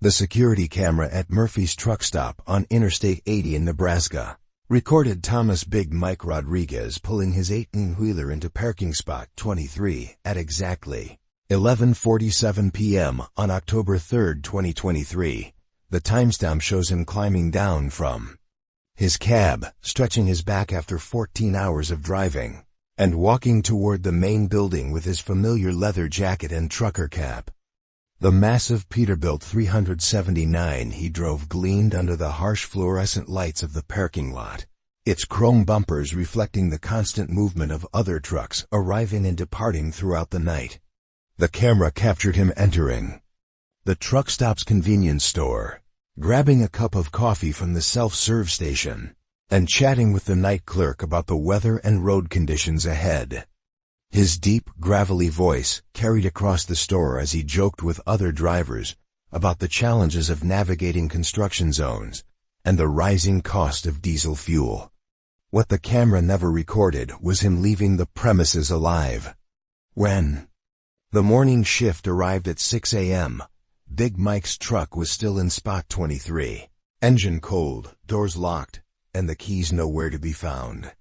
The security camera at Murphy's truck stop on Interstate 80 in Nebraska recorded Thomas Big Mike Rodriguez pulling his 18-wheeler into parking spot 23 at exactly 11:47 p.m. on October 3, 2023. The timestamp shows him climbing down from his cab, stretching his back after 14 hours of driving, and walking toward the main building with his familiar leather jacket and trucker cap. The massive Peterbilt 379 he drove gleamed under the harsh fluorescent lights of the parking lot, its chrome bumpers reflecting the constant movement of other trucks arriving and departing throughout the night. The camera captured him entering the truck stop's convenience store, grabbing a cup of coffee from the self-serve station, and chatting with the night clerk about the weather and road conditions ahead. His deep, gravelly voice carried across the store as he joked with other drivers about the challenges of navigating construction zones and the rising cost of diesel fuel. What the camera never recorded was him leaving the premises alive. When the morning shift arrived at 6 a.m., Big Mike's truck was still in spot 23, engine cold, doors locked, and the keys nowhere to be found.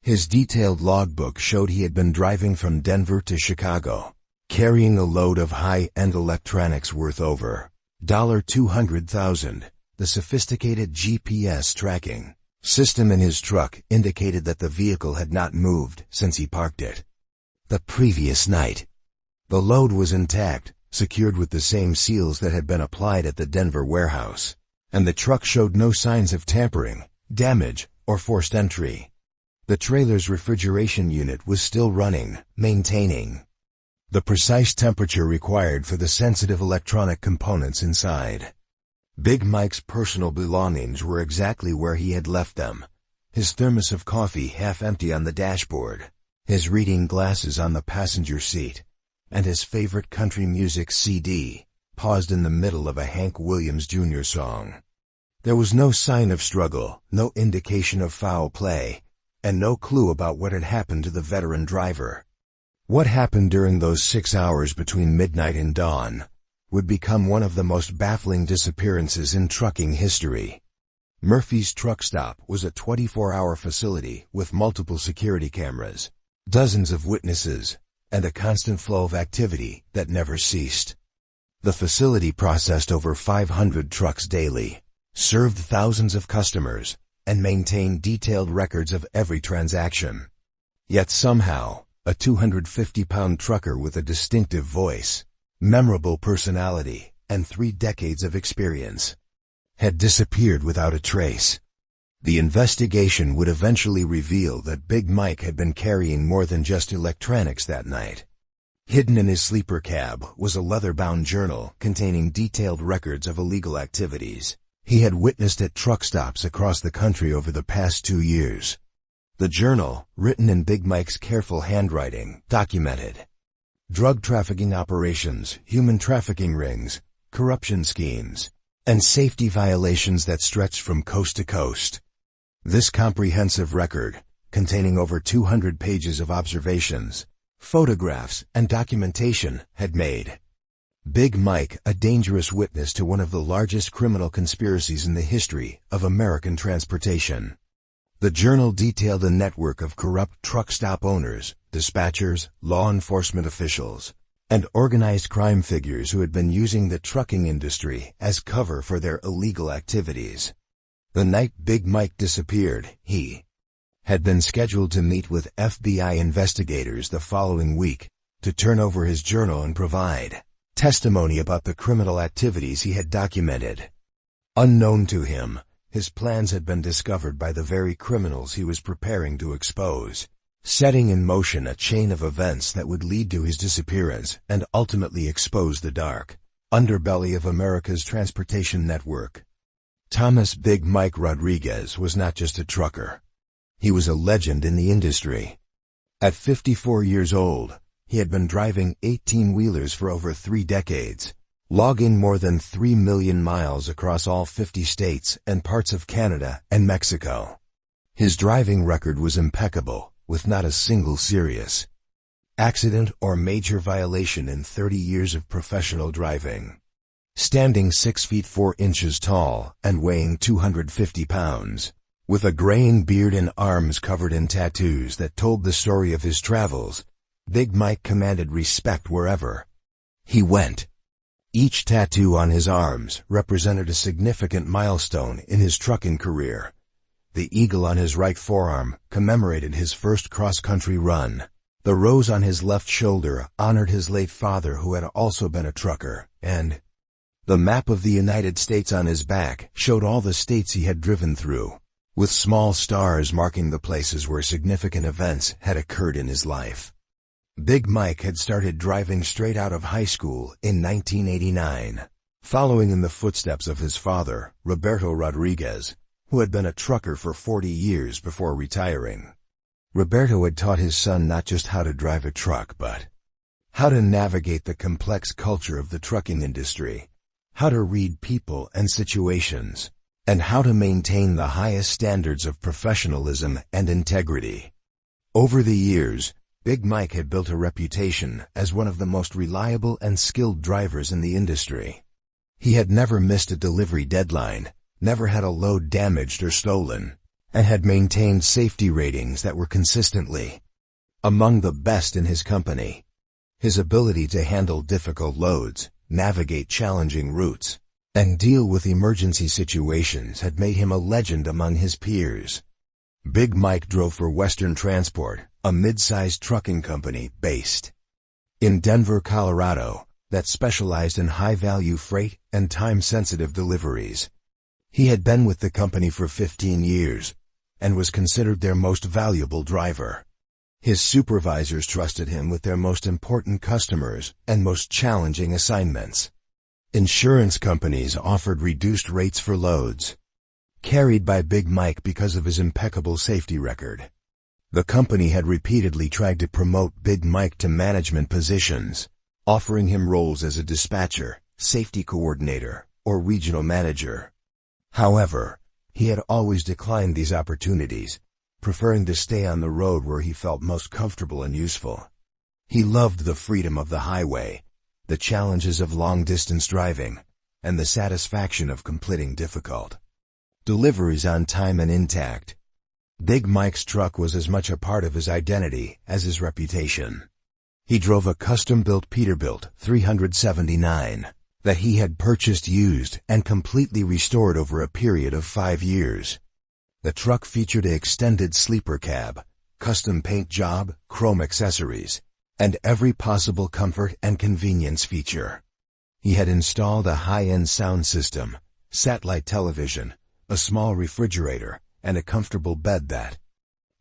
His detailed logbook showed he had been driving from Denver to Chicago, carrying a load of high-end electronics worth over $200,000. The sophisticated GPS tracking system in his truck indicated that the vehicle had not moved since he parked it the previous night. The load was intact, secured with the same seals that had been applied at the Denver warehouse, and the truck showed no signs of tampering, damage, or forced entry. The trailer's refrigeration unit was still running, maintaining the precise temperature required for the sensitive electronic components inside. Big Mike's personal belongings were exactly where he had left them, his thermos of coffee half empty on the dashboard, his reading glasses on the passenger seat, and his favorite country music CD, paused in the middle of a Hank Williams Jr. song. There was no sign of struggle, no indication of foul play, and no clue about what had happened to the veteran driver. What happened during those 6 hours between midnight and dawn would become one of the most baffling disappearances in trucking history. Murphy's truck stop was a 24-hour facility with multiple security cameras, dozens of witnesses, and a constant flow of activity that never ceased. The facility processed over 500 trucks daily, served thousands of customers, and maintained detailed records of every transaction. Yet somehow, a 250-pound trucker with a distinctive voice, memorable personality, and 3 decades of experience had disappeared without a trace. The investigation would eventually reveal that Big Mike had been carrying more than just electronics that night. Hidden in his sleeper cab was a leather-bound journal containing detailed records of illegal activities he had witnessed at truck stops across the country over the past 2 years. The journal, written in Big Mike's careful handwriting, documented drug trafficking operations, human trafficking rings, corruption schemes, and safety violations that stretched from coast to coast. This comprehensive record, containing over 200 pages of observations, photographs, and documentation, had made Big Mike a dangerous witness to one of the largest criminal conspiracies in the history of American transportation. The journal detailed a network of corrupt truck stop owners, dispatchers, law enforcement officials, and organized crime figures who had been using the trucking industry as cover for their illegal activities. The night Big Mike disappeared, he had been scheduled to meet with FBI investigators the following week to turn over his journal and provide testimony about the criminal activities he had documented. Unknown to him, his plans had been discovered by the very criminals he was preparing to expose, setting in motion a chain of events that would lead to his disappearance and ultimately expose the dark underbelly of America's transportation network. Thomas Big Mike Rodriguez was not just a trucker. He was a legend in the industry. At 54 years old, he had been driving 18-wheelers for over 3 decades, logging more than 3 million miles across all 50 states and parts of Canada and Mexico. His driving record was impeccable, with not a single serious accident or major violation in 30 years of professional driving. Standing 6 feet 4 inches tall and weighing 250 pounds, with a graying beard and arms covered in tattoos that told the story of his travels, Big Mike commanded respect wherever he went. Each tattoo on his arms represented a significant milestone in his trucking career. The eagle on his right forearm commemorated his first cross-country run. The rose on his left shoulder honored his late father, who had also been a trucker, and the map of the United States on his back showed all the states he had driven through, with small stars marking the places where significant events had occurred in his life. Big Mike had started driving straight out of high school in 1989, following in the footsteps of his father, Roberto Rodriguez, who had been a trucker for 40 years before retiring. Roberto had taught his son not just how to drive a truck, but how to navigate the complex culture of the trucking industry, how to read people and situations, and how to maintain the highest standards of professionalism and integrity. Over the years, Big Mike had built a reputation as one of the most reliable and skilled drivers in the industry. He had never missed a delivery deadline, never had a load damaged or stolen, and had maintained safety ratings that were consistently among the best in his company. His ability to handle difficult loads, navigate challenging routes, and deal with emergency situations had made him a legend among his peers. Big Mike drove for Western Transport, a mid-sized trucking company based in Denver, Colorado, that specialized in high-value freight and time-sensitive deliveries. He had been with the company for 15 years and was considered their most valuable driver. His supervisors trusted him with their most important customers and most challenging assignments. Insurance companies offered reduced rates for loads carried by Big Mike because of his impeccable safety record. The company had repeatedly tried to promote Big Mike to management positions, offering him roles as a dispatcher, safety coordinator, or regional manager. However, he had always declined these opportunities, preferring to stay on the road where he felt most comfortable and useful. He loved the freedom of the highway, the challenges of long-distance driving, and the satisfaction of completing difficult deliveries on time and intact. Big Mike's truck was as much a part of his identity as his reputation. He drove a custom-built Peterbilt 379 that he had purchased used and completely restored over a period of 5 years. The truck featured an extended sleeper cab, custom paint job, chrome accessories, and every possible comfort and convenience feature. He had installed a high-end sound system, satellite television, a small refrigerator, and a comfortable bed that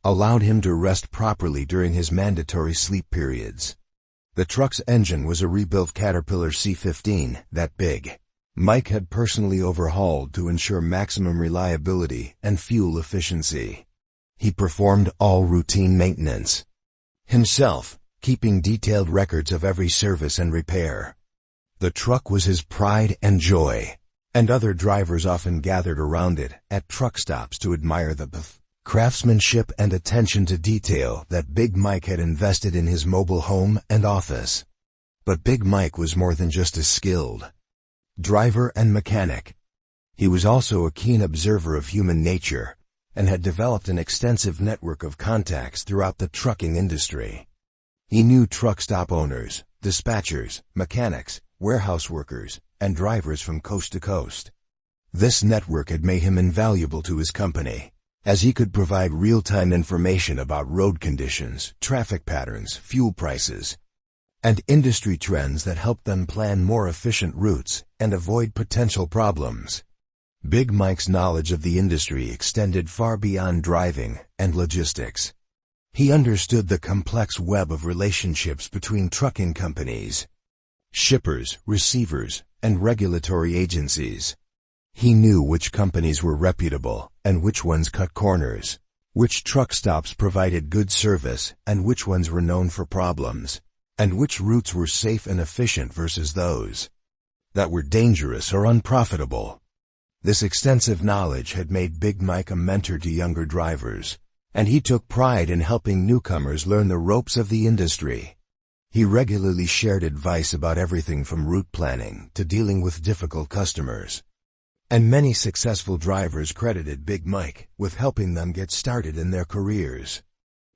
allowed him to rest properly during his mandatory sleep periods. The truck's engine was a rebuilt Caterpillar C15 that Big Mike had personally overhauled to ensure maximum reliability and fuel efficiency. He performed all routine maintenance himself, keeping detailed records of every service and repair. The truck was his pride and joy, and other drivers often gathered around it at truck stops to admire the craftsmanship and attention to detail that Big Mike had invested in his mobile home and office. But Big Mike was more than just a skilled driver and mechanic. He was also a keen observer of human nature and had developed an extensive network of contacts throughout the trucking industry. He knew truck stop owners, dispatchers, mechanics, warehouse workers, and drivers from coast to coast. This network had made him invaluable to his company, as he could provide real-time information about road conditions, traffic patterns, fuel prices, and industry trends that helped them plan more efficient routes and avoid potential problems. Big Mike's knowledge of the industry extended far beyond driving and logistics. He understood the complex web of relationships between trucking companies, shippers, receivers, and regulatory agencies. He knew which companies were reputable and which ones cut corners, which truck stops provided good service and which ones were known for problems, and which routes were safe and efficient versus those that were dangerous or unprofitable. This extensive knowledge had made Big Mike a mentor to younger drivers, and he took pride in helping newcomers learn the ropes of the industry. He regularly shared advice about everything from route planning to dealing with difficult customers. And many successful drivers credited Big Mike with helping them get started in their careers.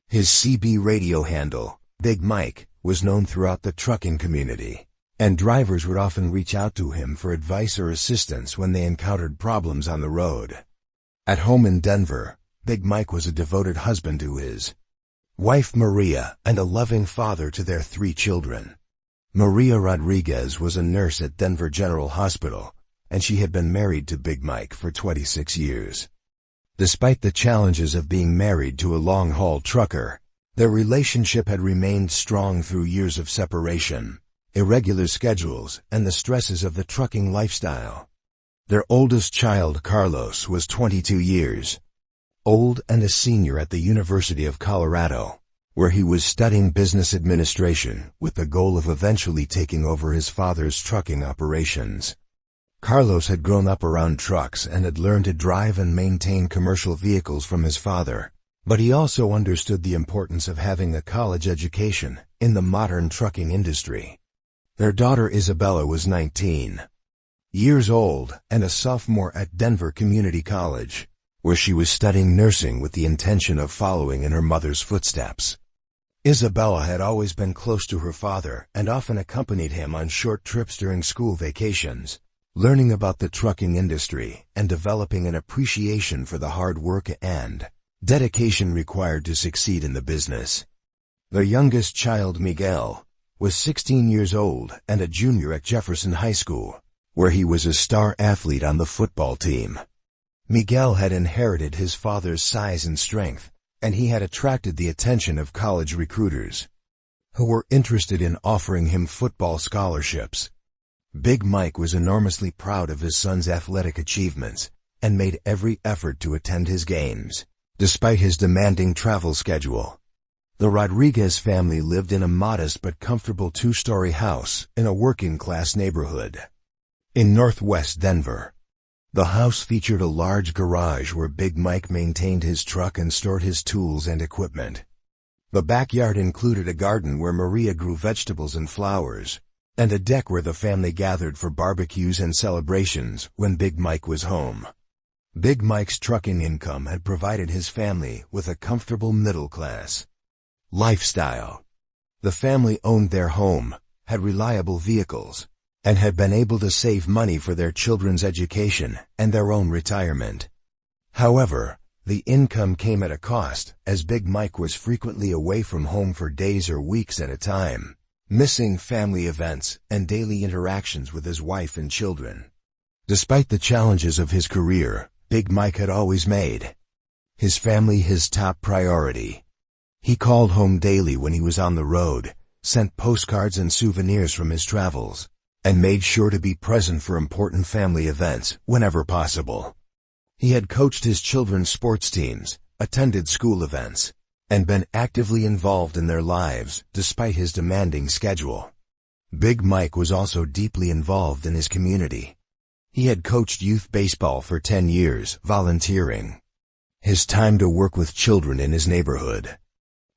His CB radio handle, Big Mike, was known throughout the trucking community, and drivers would often reach out to him for advice or assistance when they encountered problems on the road. At home in Denver, Big Mike was a devoted husband to his wife Maria and a loving father to their 3 children. Maria Rodriguez was a nurse at Denver General Hospital, and she had been married to Big Mike for 26 years. Despite the challenges of being married to a long-haul trucker, their relationship had remained strong through years of separation, irregular schedules, and the stresses of the trucking lifestyle. Their oldest child, Carlos, was 22 years old and a senior at the University of Colorado, where he was studying business administration with the goal of eventually taking over his father's trucking operations. Carlos had grown up around trucks and had learned to drive and maintain commercial vehicles from his father, but he also understood the importance of having a college education in the modern trucking industry. Their daughter Isabella was 19 years old and a sophomore at Denver Community College, where she was studying nursing with the intention of following in her mother's footsteps. Isabella had always been close to her father and often accompanied him on short trips during school vacations, learning about the trucking industry and developing an appreciation for the hard work and dedication required to succeed in the business. Their youngest child, Miguel, was 16 years old and a junior at Jefferson High School, where he was a star athlete on the football team. Miguel had inherited his father's size and strength, and he had attracted the attention of college recruiters, who were interested in offering him football scholarships. Big Mike was enormously proud of his son's athletic achievements and made every effort to attend his games, despite his demanding travel schedule. The Rodriguez family lived in a modest but comfortable 2-story house in a working-class neighborhood in northwest Denver. The house featured a large garage where Big Mike maintained his truck and stored his tools and equipment. The backyard included a garden where Maria grew vegetables and flowers, and a deck where the family gathered for barbecues and celebrations when Big Mike was home. Big Mike's trucking income had provided his family with a comfortable middle-class lifestyle. The family owned their home, had reliable vehicles, and had been able to save money for their children's education and their own retirement. However, the income came at a cost, as Big Mike was frequently away from home for days or weeks at a time, missing family events and daily interactions with his wife and children. Despite the challenges of his career, Big Mike had always made his family his top priority. He called home daily when he was on the road, sent postcards and souvenirs from his travels, and made sure to be present for important family events whenever possible. He had coached his children's sports teams, attended school events, and been actively involved in their lives despite his demanding schedule. Big Mike was also deeply involved in his community. He had coached youth baseball for 10 years, volunteering his time to work with children in his neighborhood.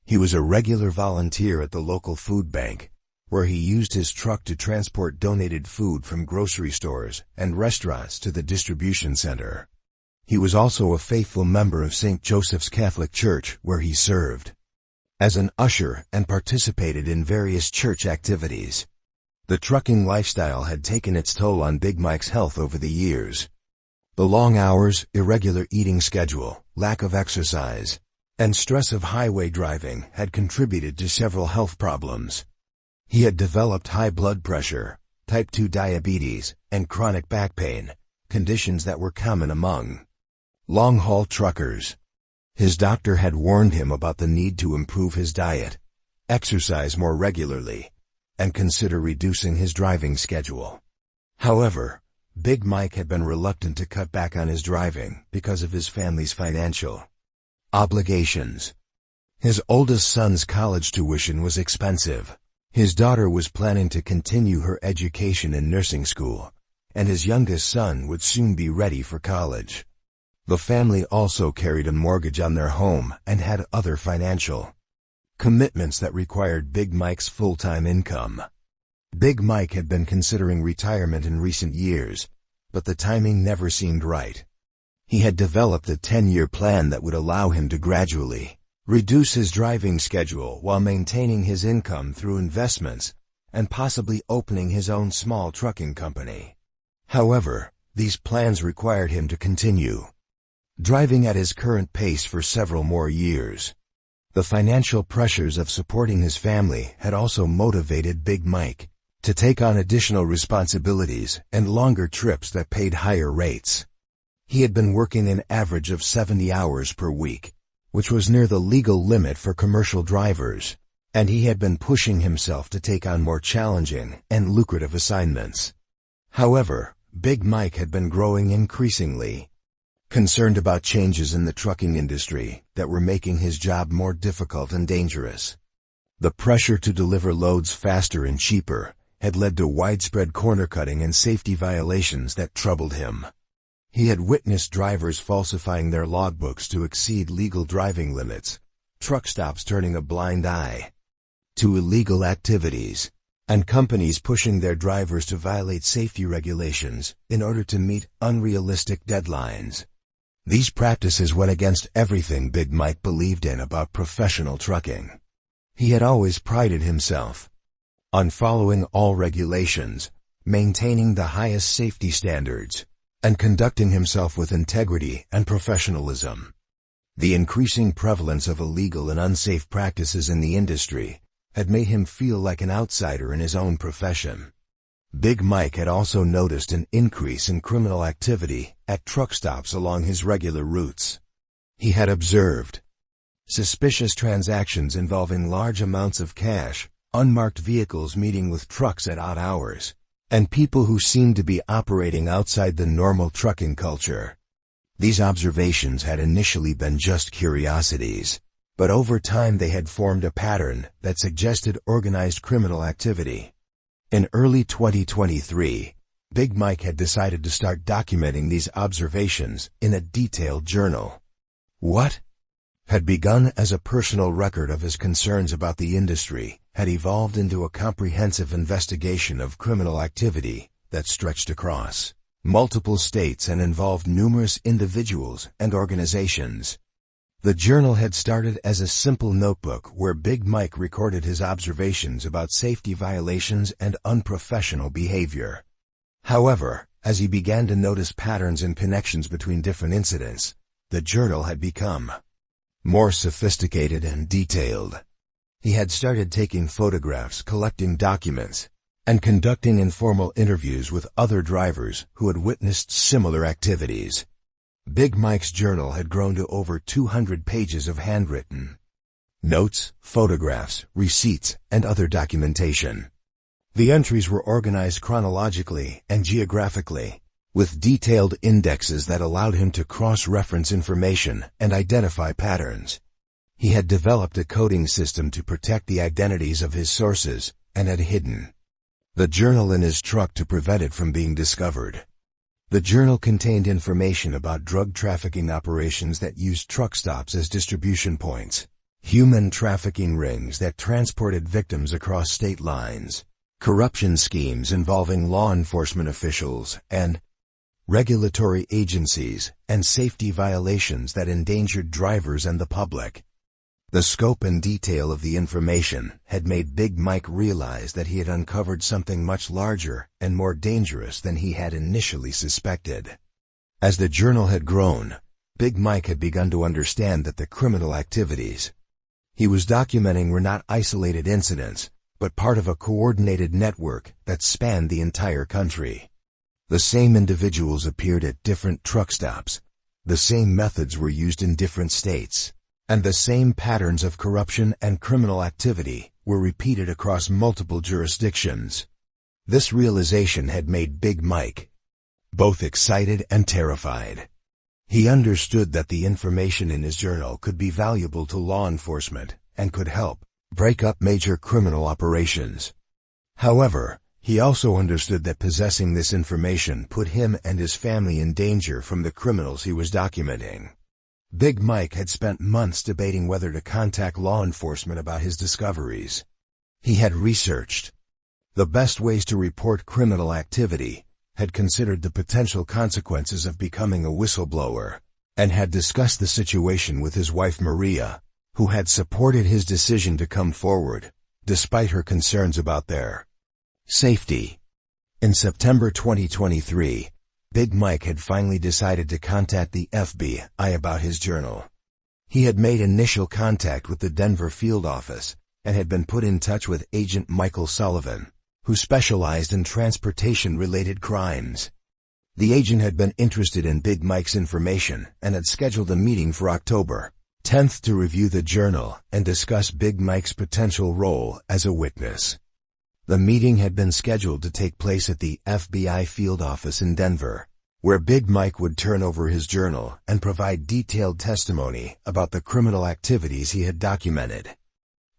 He was a regular volunteer at the local food bank, where he used his truck to transport donated food from grocery stores and restaurants to the distribution center. He was also a faithful member of St. Joseph's Catholic Church, where he served as an usher and participated in various church activities. The trucking lifestyle had taken its toll on Big Mike's health over the years. The long hours, irregular eating schedule, lack of exercise, and stress of highway driving had contributed to several health problems. He had developed high blood pressure, type 2 diabetes, and chronic back pain, conditions that were common among long-haul truckers. His doctor had warned him about the need to improve his diet, exercise more regularly, and consider reducing his driving schedule. However, Big Mike had been reluctant to cut back on his driving because of his family's financial obligations. His oldest son's college tuition was expensive. His daughter was planning to continue her education in nursing school, and his youngest son would soon be ready for college. The family also carried a mortgage on their home and had other financial commitments that required Big Mike's full-time income. Big Mike had been considering retirement in recent years, but the timing never seemed right. He had developed a 10-year plan that would allow him to gradually reduce his driving schedule while maintaining his income through investments and possibly opening his own small trucking company. However, these plans required him to continue driving at his current pace for several more years. The financial pressures of supporting his family had also motivated Big Mike to take on additional responsibilities and longer trips that paid higher rates. He had been working an average of 70 hours per week, which was near the legal limit for commercial drivers, and he had been pushing himself to take on more challenging and lucrative assignments. However, Big Mike had been growing increasingly concerned about changes in the trucking industry that were making his job more difficult and dangerous. The pressure to deliver loads faster and cheaper had led to widespread corner-cutting and safety violations that troubled him. He had witnessed drivers falsifying their logbooks to exceed legal driving limits, truck stops turning a blind eye to illegal activities, and companies pushing their drivers to violate safety regulations in order to meet unrealistic deadlines. These practices went against everything Big Mike believed in about professional trucking. He had always prided himself on following all regulations, maintaining the highest safety standards, and conducting himself with integrity and professionalism. The increasing prevalence of illegal and unsafe practices in the industry had made him feel like an outsider in his own profession. Big Mike had also noticed an increase in criminal activity at truck stops along his regular routes. He had observed suspicious transactions involving large amounts of cash, unmarked vehicles meeting with trucks at odd hours, and people who seemed to be operating outside the normal trucking culture. These observations had initially been just curiosities, but over time they had formed a pattern that suggested organized criminal activity. In early 2023, Big Mike had decided to start documenting these observations in a detailed journal. What had begun as a personal record of his concerns about the industry had evolved into a comprehensive investigation of criminal activity that stretched across multiple states and involved numerous individuals and organizations. The journal had started as a simple notebook where Big Mike recorded his observations about safety violations and unprofessional behavior. However, as he began to notice patterns and connections between different incidents, the journal had become more sophisticated and detailed. He had started taking photographs, collecting documents, and conducting informal interviews with other drivers who had witnessed similar activities. Big Mike's journal had grown to over 200 pages of handwritten notes, photographs, receipts, and other documentation. The entries were organized chronologically and geographically, with detailed indexes that allowed him to cross-reference information and identify patterns. He had developed a coding system to protect the identities of his sources and had hidden the journal in his truck to prevent it from being discovered. The journal contained information about drug trafficking operations that used truck stops as distribution points, human trafficking rings that transported victims across state lines, corruption schemes involving law enforcement officials, and regulatory agencies, and safety violations that endangered drivers and the public. The scope and detail of the information had made Big Mike realize that he had uncovered something much larger and more dangerous than he had initially suspected. As the journal had grown, Big Mike had begun to understand that the criminal activities he was documenting were not isolated incidents, but part of a coordinated network that spanned the entire country. The same individuals appeared at different truck stops, the same methods were used in different states, and the same patterns of corruption and criminal activity were repeated across multiple jurisdictions. This realization had made Big Mike both excited and terrified. He understood that the information in his journal could be valuable to law enforcement and could help break up major criminal operations. However, he also understood that possessing this information put him and his family in danger from the criminals he was documenting. Big Mike had spent months debating whether to contact law enforcement about his discoveries. He had researched the best ways to report criminal activity, had considered the potential consequences of becoming a whistleblower, and had discussed the situation with his wife Maria, who had supported his decision to come forward, despite her concerns about their safety. In September 2023, Big Mike had finally decided to contact the FBI about his journal. He had made initial contact with the Denver field office and had been put in touch with Agent Michael Sullivan, who specialized in transportation-related crimes. The agent had been interested in Big Mike's information and had scheduled a meeting for October 10th to review the journal and discuss Big Mike's potential role as a witness. The meeting had been scheduled to take place at the FBI field office in Denver, where Big Mike would turn over his journal and provide detailed testimony about the criminal activities he had documented.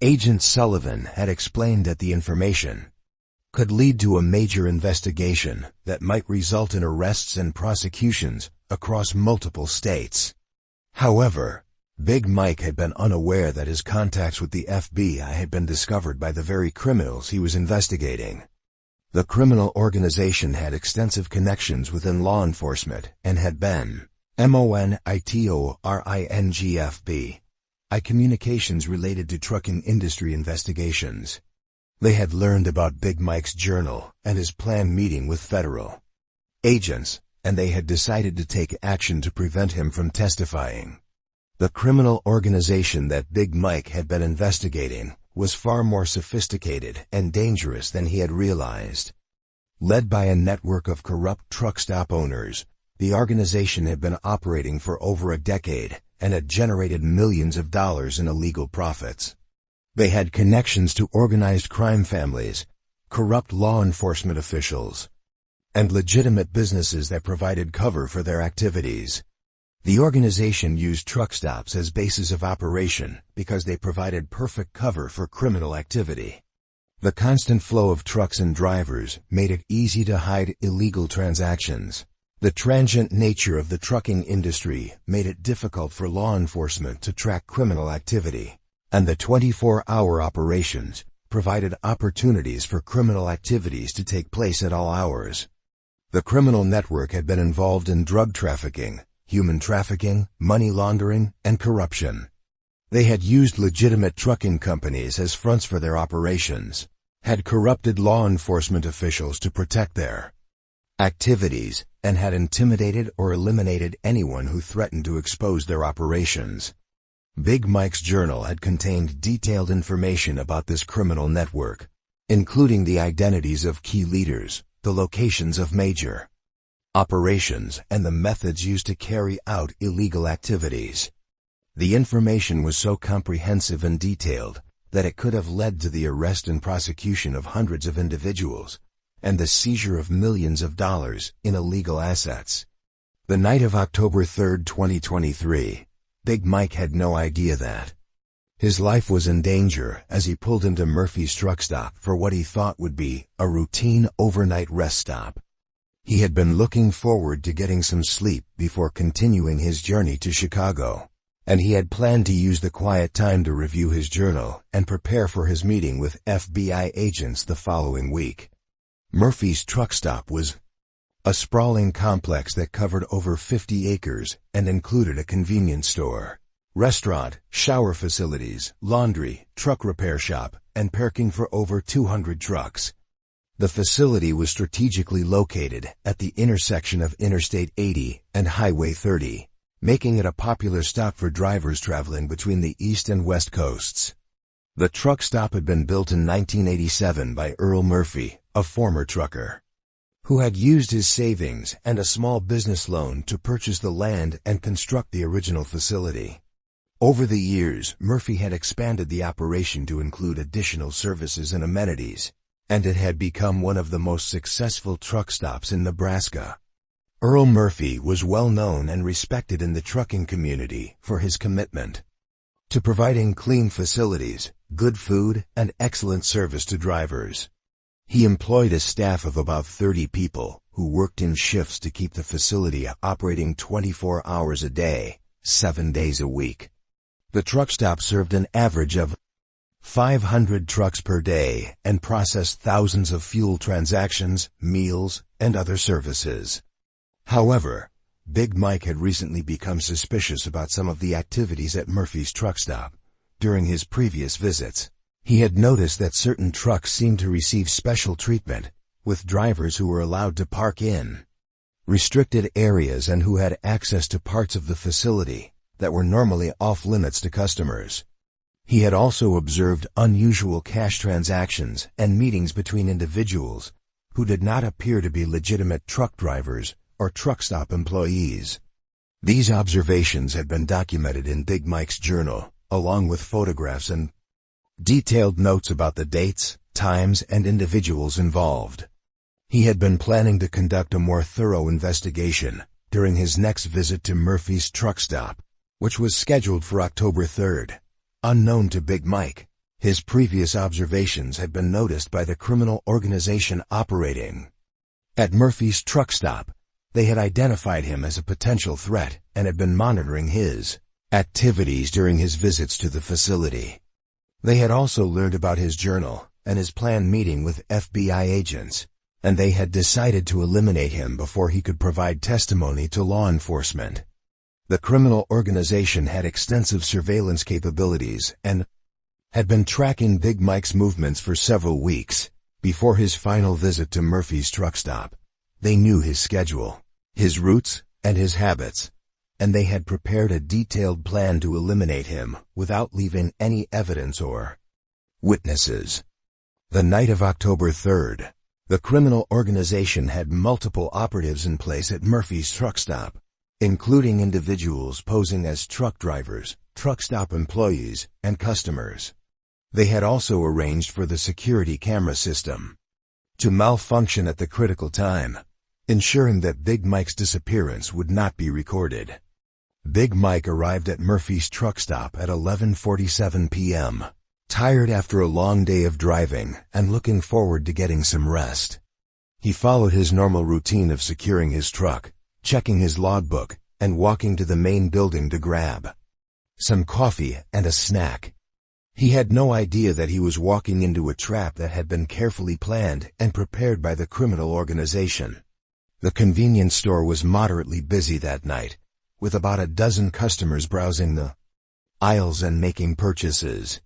Agent Sullivan had explained that the information could lead to a major investigation that might result in arrests and prosecutions across multiple states. However, Big Mike had been unaware that his contacts with the FBI had been discovered by the very criminals he was investigating. The criminal organization had extensive connections within law enforcement and had been monitoring communications related to trucking industry investigations. They had learned about Big Mike's journal and his planned meeting with federal agents, and they had decided to take action to prevent him from testifying. The criminal organization that Big Mike had been investigating was far more sophisticated and dangerous than he had realized. Led by a network of corrupt truck stop owners, the organization had been operating for over a decade and had generated millions of dollars in illegal profits. They had connections to organized crime families, corrupt law enforcement officials, and legitimate businesses that provided cover for their activities. The organization used truck stops as bases of operation because they provided perfect cover for criminal activity. The constant flow of trucks and drivers made it easy to hide illegal transactions. The transient nature of the trucking industry made it difficult for law enforcement to track criminal activity, and the 24-hour operations provided opportunities for criminal activities to take place at all hours. The criminal network had been involved in drug trafficking, human trafficking, money laundering, and corruption. They had used legitimate trucking companies as fronts for their operations, had corrupted law enforcement officials to protect their activities, and had intimidated or eliminated anyone who threatened to expose their operations. Big Mike's journal had contained detailed information about this criminal network, including the identities of key leaders, the locations of major operations, and the methods used to carry out illegal activities. The information was so comprehensive and detailed that it could have led to the arrest and prosecution of hundreds of individuals and the seizure of millions of dollars in illegal assets. The night of October 3, 2023, Big Mike had no idea that his life was in danger as he pulled into Murphy's truck stop for what he thought would be a routine overnight rest stop. He had been looking forward to getting some sleep before continuing his journey to Chicago, and he had planned to use the quiet time to review his journal and prepare for his meeting with FBI agents the following week. Murphy's truck stop was a sprawling complex that covered over 50 acres and included a convenience store, restaurant, shower facilities, laundry, truck repair shop, and parking for over 200 trucks. The facility was strategically located at the intersection of Interstate 80 and Highway 30, making it a popular stop for drivers traveling between the East and West Coasts. The truck stop had been built in 1987 by Earl Murphy, a former trucker, who had used his savings and a small business loan to purchase the land and construct the original facility. Over the years, Murphy had expanded the operation to include additional services and amenities, and it had become one of the most successful truck stops in Nebraska. Earl Murphy was well known and respected in the trucking community for his commitment to providing clean facilities, good food, and excellent service to drivers. He employed a staff of about 30 people who worked in shifts to keep the facility operating 24 hours a day, 7 days a week. The truck stop served an average of 500 trucks per day and processed thousands of fuel transactions, meals, and other services. However, Big Mike had recently become suspicious about some of the activities at Murphy's truck stop. During his previous visits, he had noticed that certain trucks seemed to receive special treatment, with drivers who were allowed to park in restricted areas and who had access to parts of the facility that were normally off-limits to customers. He had also observed unusual cash transactions and meetings between individuals who did not appear to be legitimate truck drivers or truck stop employees. These observations had been documented in Big Mike's journal, along with photographs and detailed notes about the dates, times, and individuals involved. He had been planning to conduct a more thorough investigation during his next visit to Murphy's truck stop, which was scheduled for October 3rd. Unknown to Big Mike, his previous observations had been noticed by the criminal organization operating at Murphy's truck stop. They had identified him as a potential threat and had been monitoring his activities during his visits to the facility. They had also learned about his journal and his planned meeting with FBI agents, and they had decided to eliminate him before he could provide testimony to law enforcement. The criminal organization had extensive surveillance capabilities and had been tracking Big Mike's movements for several weeks before his final visit to Murphy's truck stop. They knew his schedule, his routes, and his habits, and they had prepared a detailed plan to eliminate him without leaving any evidence or witnesses. The night of October 3rd, the criminal organization had multiple operatives in place at Murphy's truck stop, including individuals posing as truck drivers, truck stop employees, and customers. They had also arranged for the security camera system to malfunction at the critical time, ensuring that Big Mike's disappearance would not be recorded. Big Mike arrived at Murphy's truck stop at 11:47 p.m., tired after a long day of driving and looking forward to getting some rest. He followed his normal routine of securing his truck, checking his logbook, and walking to the main building to grab some coffee and a snack. He had no idea that he was walking into a trap that had been carefully planned and prepared by the criminal organization. The convenience store was moderately busy that night, with about a dozen customers browsing the aisles and making purchases.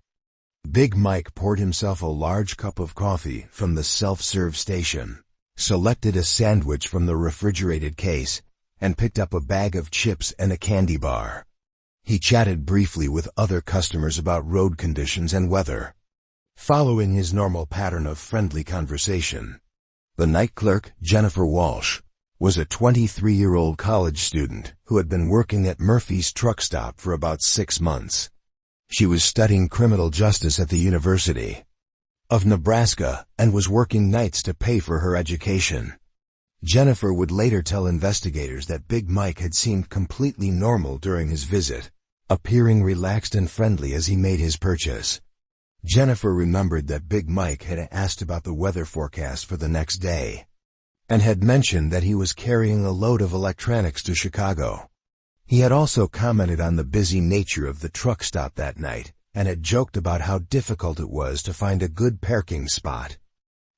Big Mike poured himself a large cup of coffee from the self-serve station, selected a sandwich from the refrigerated case, and picked up a bag of chips and a candy bar. He chatted briefly with other customers about road conditions and weather, following his normal pattern of friendly conversation. The night clerk, Jennifer Walsh, was a 23-year-old college student who had been working at Murphy's truck stop for about 6 months. She was studying criminal justice at the University of Nebraska and was working nights to pay for her education. Jennifer would later tell investigators that Big Mike had seemed completely normal during his visit, appearing relaxed and friendly as he made his purchase. Jennifer remembered that Big Mike had asked about the weather forecast for the next day, and had mentioned that he was carrying a load of electronics to Chicago. He had also commented on the busy nature of the truck stop that night, and had joked about how difficult it was to find a good parking spot.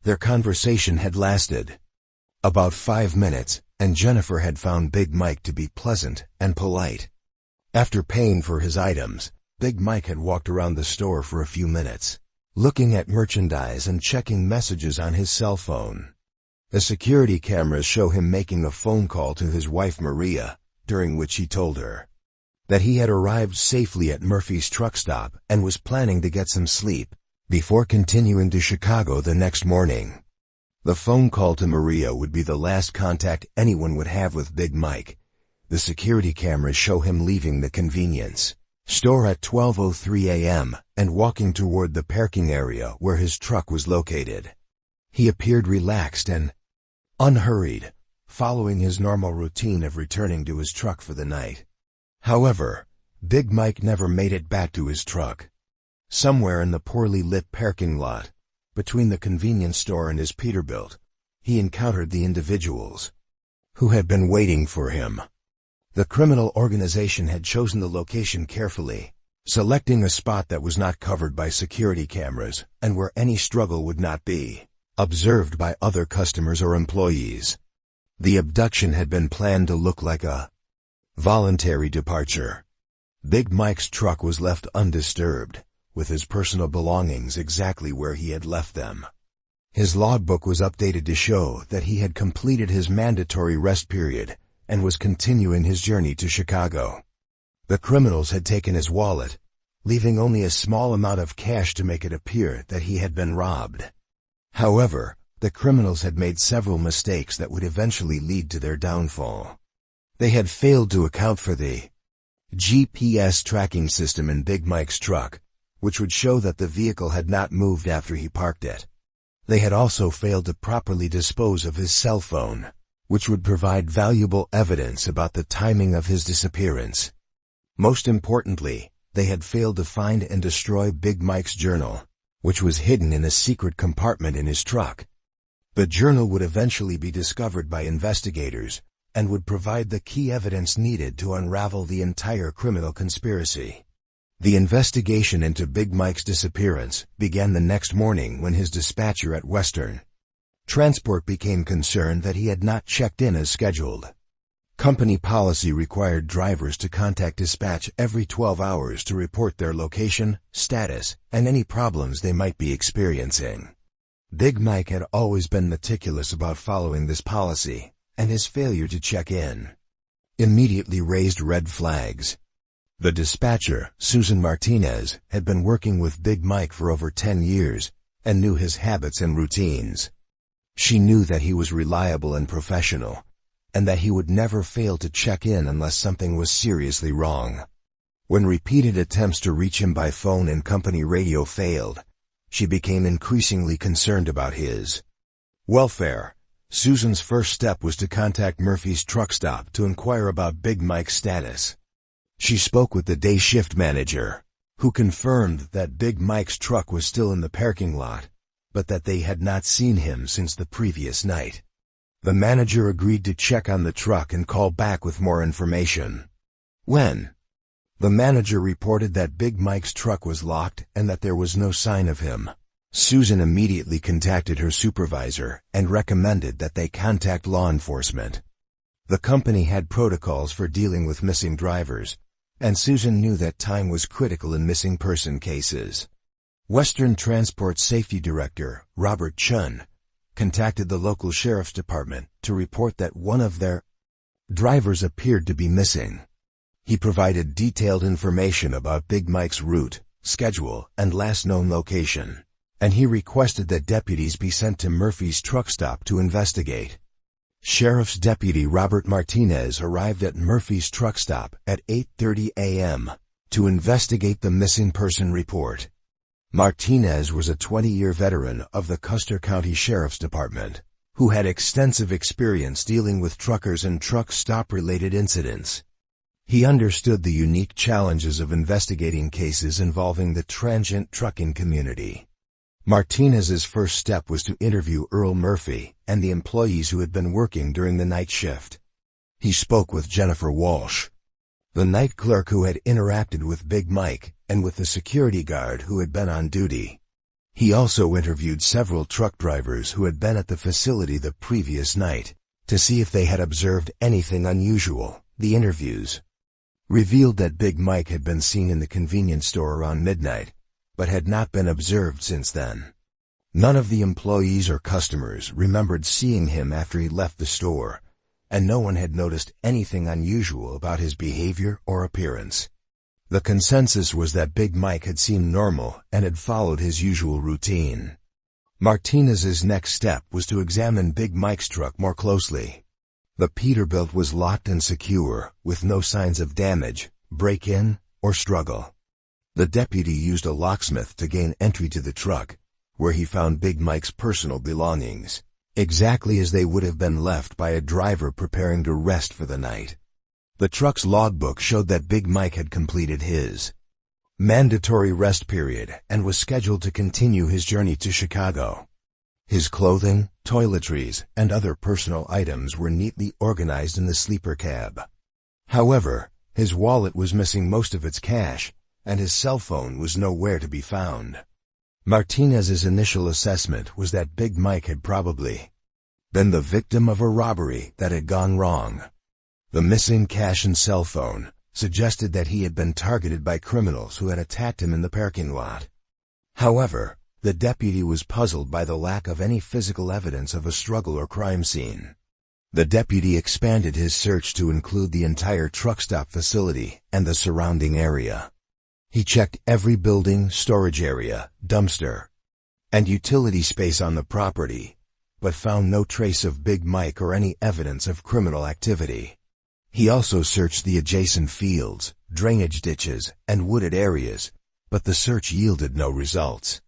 Their conversation had lasted about 5 minutes, and Jennifer had found Big Mike to be pleasant and polite. After paying for his items, Big Mike had walked around the store for a few minutes, looking at merchandise and checking messages on his cell phone. The security cameras show him making a phone call to his wife Maria, during which he told her that he had arrived safely at Murphy's truck stop and was planning to get some sleep before continuing to Chicago the next morning. The phone call to Maria would be the last contact anyone would have with Big Mike. The security cameras show him leaving the convenience store at 12:03 a.m. and walking toward the parking area where his truck was located. He appeared relaxed and unhurried, following his normal routine of returning to his truck for the night. However, Big Mike never made it back to his truck. Somewhere in the poorly lit parking lot, between the convenience store and his Peterbilt, he encountered the individuals who had been waiting for him. The criminal organization had chosen the location carefully, selecting a spot that was not covered by security cameras and where any struggle would not be observed by other customers or employees. The abduction had been planned to look like a voluntary departure. Big Mike's truck was left undisturbed, with his personal belongings exactly where he had left them. His logbook was updated to show that he had completed his mandatory rest period and was continuing his journey to Chicago. The criminals had taken his wallet, leaving only a small amount of cash to make it appear that he had been robbed. However, the criminals had made several mistakes that would eventually lead to their downfall. They had failed to account for the GPS tracking system in Big Mike's truck, which would show that the vehicle had not moved after he parked it. They had also failed to properly dispose of his cell phone, which would provide valuable evidence about the timing of his disappearance. Most importantly, they had failed to find and destroy Big Mike's journal, which was hidden in a secret compartment in his truck. The journal would eventually be discovered by investigators and would provide the key evidence needed to unravel the entire criminal conspiracy. The investigation into Big Mike's disappearance began the next morning when his dispatcher at Western Transport became concerned that he had not checked in as scheduled. Company policy required drivers to contact dispatch every 12 hours to report their location, status, and any problems they might be experiencing. Big Mike had always been meticulous about following this policy, and his failure to check in immediately raised red flags. The dispatcher, Susan Martinez, had been working with Big Mike for over 10 years and knew his habits and routines. She knew that he was reliable and professional, and that he would never fail to check in unless something was seriously wrong. When repeated attempts to reach him by phone and company radio failed, she became increasingly concerned about his welfare. Susan's first step was to contact Murphy's truck stop to inquire about Big Mike's status. She spoke with the day shift manager, who confirmed that Big Mike's truck was still in the parking lot, but that they had not seen him since the previous night. The manager agreed to check on the truck and call back with more information. When the manager reported that Big Mike's truck was locked and that there was no sign of him, Susan immediately contacted her supervisor and recommended that they contact law enforcement. The company had protocols for dealing with missing drivers, and Susan knew that time was critical in missing person cases. Western Transport Safety Director, Robert Chun, contacted the local sheriff's department to report that one of their drivers appeared to be missing. He provided detailed information about Big Mike's route, schedule, and last known location, and he requested that deputies be sent to Murphy's truck stop to investigate. Sheriff's Deputy Robert Martinez arrived at Murphy's truck stop at 8:30 a.m. to investigate the missing person report. Martinez was a 20-year veteran of the Custer County Sheriff's Department, who had extensive experience dealing with truckers and truck stop-related incidents. He understood the unique challenges of investigating cases involving the transient trucking community. Martinez's first step was to interview Earl Murphy and the employees who had been working during the night shift. He spoke with Jennifer Walsh, the night clerk who had interacted with Big Mike, and with the security guard who had been on duty. He also interviewed several truck drivers who had been at the facility the previous night to see if they had observed anything unusual. The interviews revealed that Big Mike had been seen in the convenience store around midnight, but had not been observed since then. None of the employees or customers remembered seeing him after he left the store, and no one had noticed anything unusual about his behavior or appearance. The consensus was that Big Mike had seemed normal and had followed his usual routine. Martinez's next step was to examine Big Mike's truck more closely. The Peterbilt was locked and secure, with no signs of damage, break-in, or struggle. The deputy used a locksmith to gain entry to the truck, where he found Big Mike's personal belongings, exactly as they would have been left by a driver preparing to rest for the night. The truck's logbook showed that Big Mike had completed his mandatory rest period and was scheduled to continue his journey to Chicago. His clothing, toiletries, and other personal items were neatly organized in the sleeper cab. However, his wallet was missing most of its cash, and his cell phone was nowhere to be found. Martinez's initial assessment was that Big Mike had probably been the victim of a robbery that had gone wrong. The missing cash and cell phone suggested that he had been targeted by criminals who had attacked him in the parking lot. However, the deputy was puzzled by the lack of any physical evidence of a struggle or crime scene. The deputy expanded his search to include the entire truck stop facility and the surrounding area. He checked every building, storage area, dumpster, and utility space on the property, but found no trace of Big Mike or any evidence of criminal activity. He also searched the adjacent fields, drainage ditches, and wooded areas, but the search yielded no results.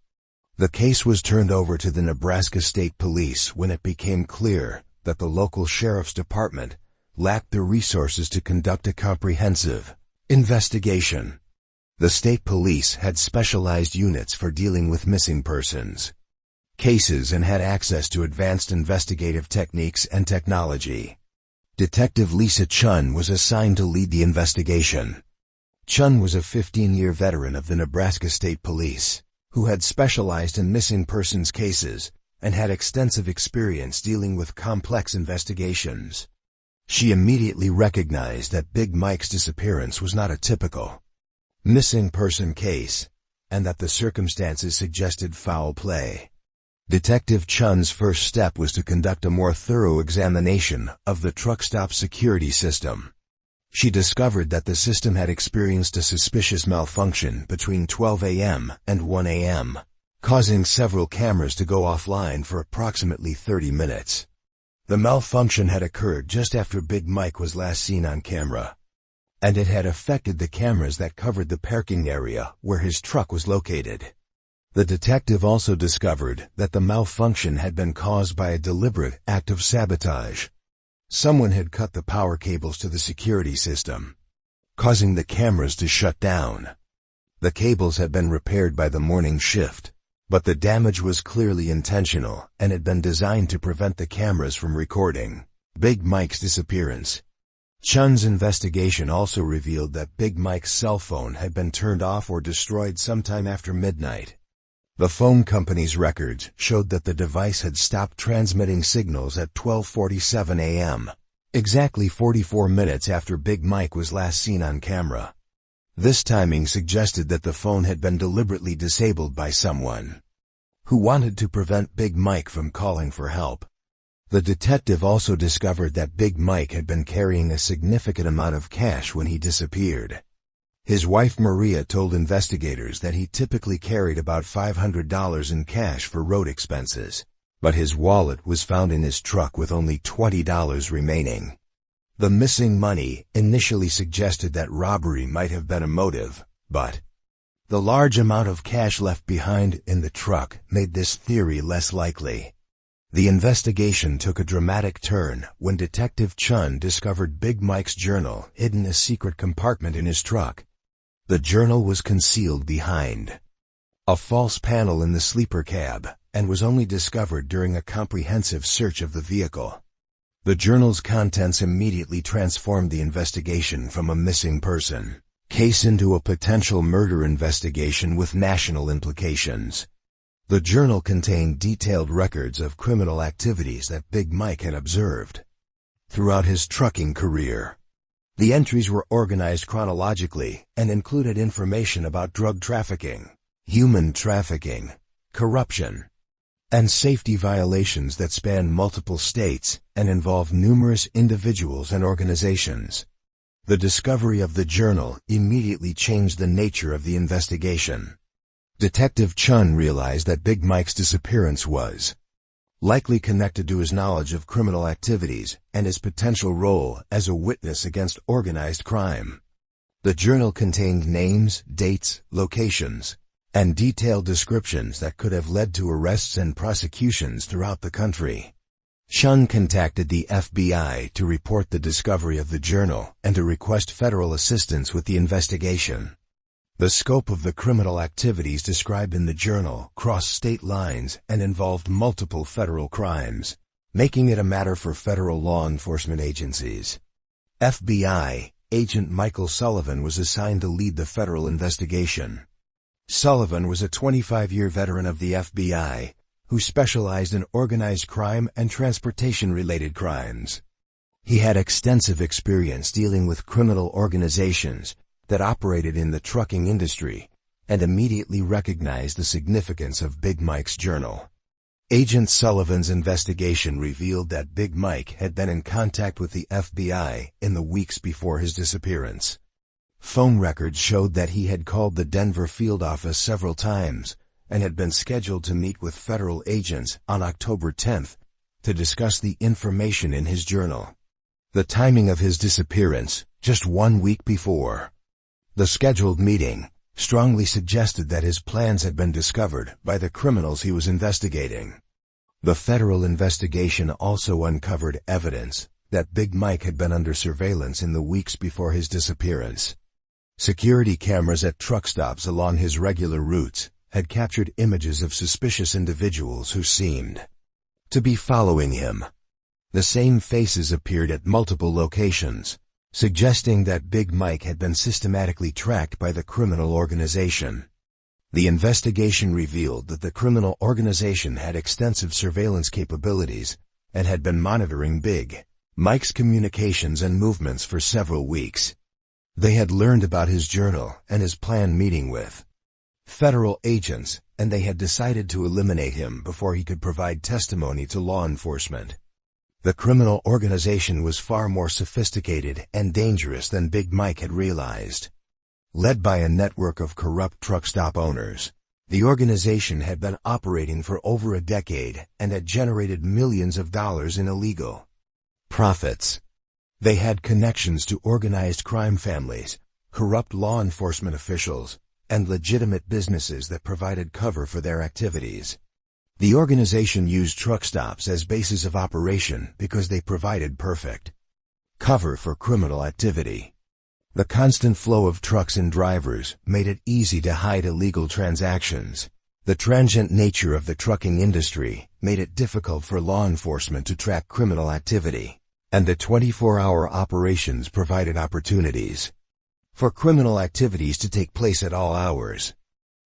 The case was turned over to the Nebraska State Police when it became clear that the local sheriff's department lacked the resources to conduct a comprehensive investigation. The state police had specialized units for dealing with missing persons cases and had access to advanced investigative techniques and technology. Detective Lisa Chun was assigned to lead the investigation. Chun was a 15-year veteran of the Nebraska State Police, who had specialized in missing persons cases and had extensive experience dealing with complex investigations. She immediately recognized that Big Mike's disappearance was not a typical missing person case, and that the circumstances suggested foul play. Detective Chun's first step was to conduct a more thorough examination of the truck stop security system. She discovered that the system had experienced a suspicious malfunction between 12 a.m. and 1 a.m., causing several cameras to go offline for approximately 30 minutes. The malfunction had occurred just after Big Mike was last seen on camera, and it had affected the cameras that covered the parking area where his truck was located. The detective also discovered that the malfunction had been caused by a deliberate act of sabotage. Someone had cut the power cables to the security system, causing the cameras to shut down. The cables had been repaired by the morning shift, but the damage was clearly intentional and had been designed to prevent the cameras from recording Big Mike's disappearance. Chun's investigation also revealed that Big Mike's cell phone had been turned off or destroyed sometime after midnight. The phone company's records showed that the device had stopped transmitting signals at 12:47 a.m., exactly 44 minutes after Big Mike was last seen on camera. This timing suggested that the phone had been deliberately disabled by someone who wanted to prevent Big Mike from calling for help. The detective also discovered that Big Mike had been carrying a significant amount of cash when he disappeared. His wife Maria told investigators that he typically carried about $500 in cash for road expenses, but his wallet was found in his truck with only $20 remaining. The missing money initially suggested that robbery might have been a motive, but the large amount of cash left behind in the truck made this theory less likely. The investigation took a dramatic turn when Detective Chun discovered Big Mike's journal hidden in a secret compartment in his truck. The journal was concealed behind a false panel in the sleeper cab and was only discovered during a comprehensive search of the vehicle. The journal's contents immediately transformed the investigation from a missing person case into a potential murder investigation with national implications. The journal contained detailed records of criminal activities that Big Mike had observed throughout his trucking career. The entries were organized chronologically and included information about drug trafficking, human trafficking, corruption, and safety violations that spanned multiple states and involved numerous individuals and organizations. The discovery of the journal immediately changed the nature of the investigation. Detective Chun realized that Big Mike's disappearance was likely connected to his knowledge of criminal activities and his potential role as a witness against organized crime. The journal contained names, dates, locations, and detailed descriptions that could have led to arrests and prosecutions throughout the country. Chun contacted the FBI to report the discovery of the journal and to request federal assistance with the investigation. The scope of the criminal activities described in the journal crossed state lines and involved multiple federal crimes, making it a matter for federal law enforcement agencies. FBI Agent Michael Sullivan was assigned to lead the federal investigation. Sullivan was a 25-year veteran of the FBI, who specialized in organized crime and transportation-related crimes. He had extensive experience dealing with criminal organizations that operated in the trucking industry, and immediately recognized the significance of Big Mike's journal. Agent Sullivan's investigation revealed that Big Mike had been in contact with the FBI in the weeks before his disappearance. Phone records showed that he had called the Denver field office several times and had been scheduled to meet with federal agents on October 10th to discuss the information in his journal. The timing of his disappearance, just 1 week before the scheduled meeting, strongly suggested that his plans had been discovered by the criminals he was investigating. The federal investigation also uncovered evidence that Big Mike had been under surveillance in the weeks before his disappearance. Security cameras at truck stops along his regular routes had captured images of suspicious individuals who seemed to be following him. The same faces appeared at multiple locations, suggesting that Big Mike had been systematically tracked by the criminal organization. The investigation revealed that the criminal organization had extensive surveillance capabilities and had been monitoring Big Mike's communications and movements for several weeks. They had learned about his journal and his planned meeting with federal agents, and they had decided to eliminate him before he could provide testimony to law enforcement. The criminal organization was far more sophisticated and dangerous than Big Mike had realized. Led by a network of corrupt truck stop owners, the organization had been operating for over a decade and had generated millions of dollars in illegal profits. They had connections to organized crime families, corrupt law enforcement officials, and legitimate businesses that provided cover for their activities. The organization used truck stops as bases of operation because they provided perfect cover for criminal activity. The constant flow of trucks and drivers made it easy to hide illegal transactions. The transient nature of the trucking industry made it difficult for law enforcement to track criminal activity, and the 24-hour operations provided opportunities for criminal activities to take place at all hours.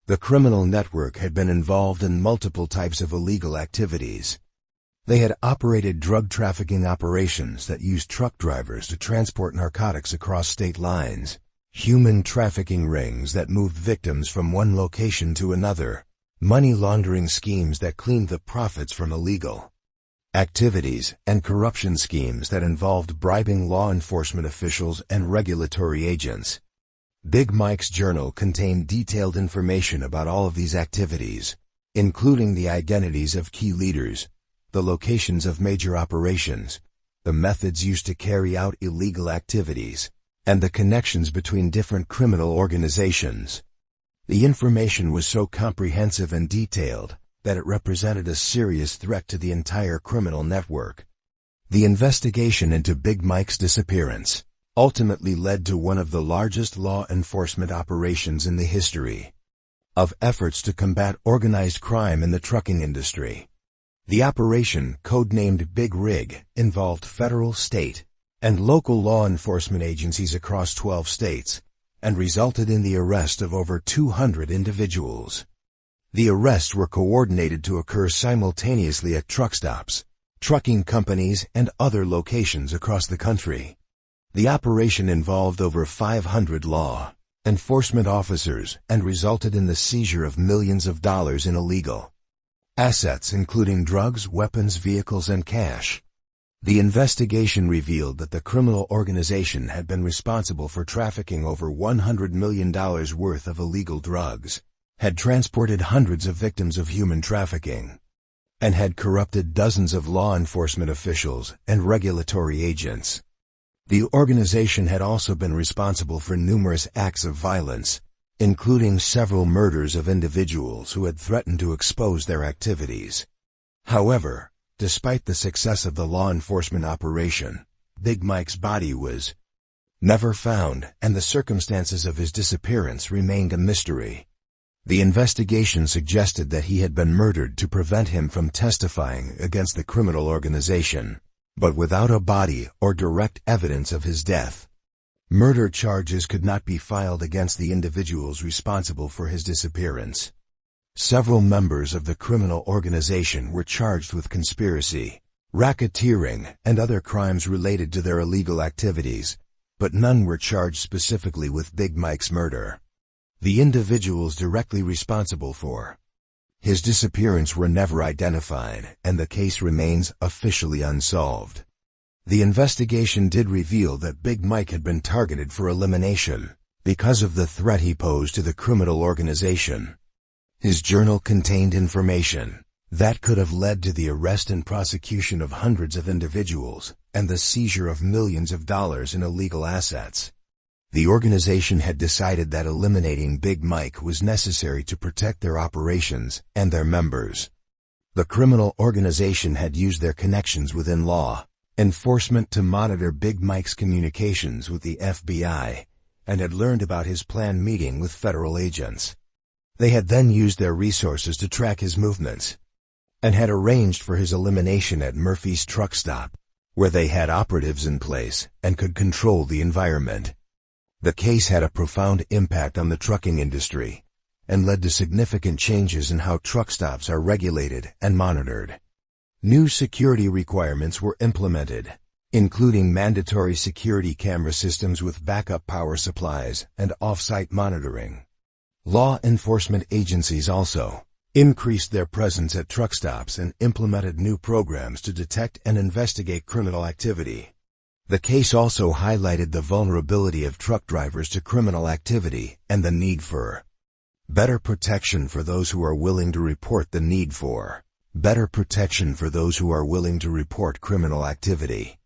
The criminal network had been involved in multiple types of illegal activities. They had operated drug trafficking operations that used truck drivers to transport narcotics across state lines, human trafficking rings that moved victims from one location to another, money laundering schemes that cleaned the profits from illegal activities, and corruption schemes that involved bribing law enforcement officials and regulatory agents. Big Mike's journal contained detailed information about all of these activities, including the identities of key leaders, the locations of major operations, the methods used to carry out illegal activities, and the connections between different criminal organizations. The information was so comprehensive and detailed that it represented a serious threat to the entire criminal network. The investigation into Big Mike's disappearance ultimately led to one of the largest law enforcement operations in the history of efforts to combat organized crime in the trucking industry. The operation, codenamed Big Rig, involved federal, state, and local law enforcement agencies across 12 states, and resulted in the arrest of over 200 individuals. The arrests were coordinated to occur simultaneously at truck stops, trucking companies, and other locations across the country. The operation involved over 500 law enforcement officers and resulted in the seizure of millions of dollars in illegal assets, including drugs, weapons, vehicles, and cash. The investigation revealed that the criminal organization had been responsible for trafficking over $100 million worth of illegal drugs, had transported hundreds of victims of human trafficking, and had corrupted dozens of law enforcement officials and regulatory agents. The organization had also been responsible for numerous acts of violence, including several murders of individuals who had threatened to expose their activities. However, despite the success of the law enforcement operation, Big Mike's body was never found, and the circumstances of his disappearance remained a mystery. The investigation suggested that he had been murdered to prevent him from testifying against the criminal organization, but without a body or direct evidence of his death. Murder charges could not be filed against the individuals responsible for his disappearance. Several members of the criminal organization were charged with conspiracy, racketeering, and other crimes related to their illegal activities, but none were charged specifically with Big Mike's murder. The individuals directly responsible for his disappearance were never identified, and the case remains officially unsolved. The investigation did reveal that Big Mike had been targeted for elimination because of the threat he posed to the criminal organization. His journal contained information that could have led to the arrest and prosecution of hundreds of individuals and the seizure of millions of dollars in illegal assets. The organization had decided that eliminating Big Mike was necessary to protect their operations and their members. The criminal organization had used their connections within law enforcement to monitor Big Mike's communications with the FBI and had learned about his planned meeting with federal agents. They had then used their resources to track his movements and had arranged for his elimination at Murphy's truck stop, where they had operatives in place and could control the environment. The case had a profound impact on the trucking industry and led to significant changes in how truck stops are regulated and monitored. New security requirements were implemented, including mandatory security camera systems with backup power supplies and off-site monitoring. Law enforcement agencies also increased their presence at truck stops and implemented new programs to detect and investigate criminal activity. The case also highlighted the vulnerability of truck drivers to criminal activity and the need for better protection for those who are willing to report criminal activity.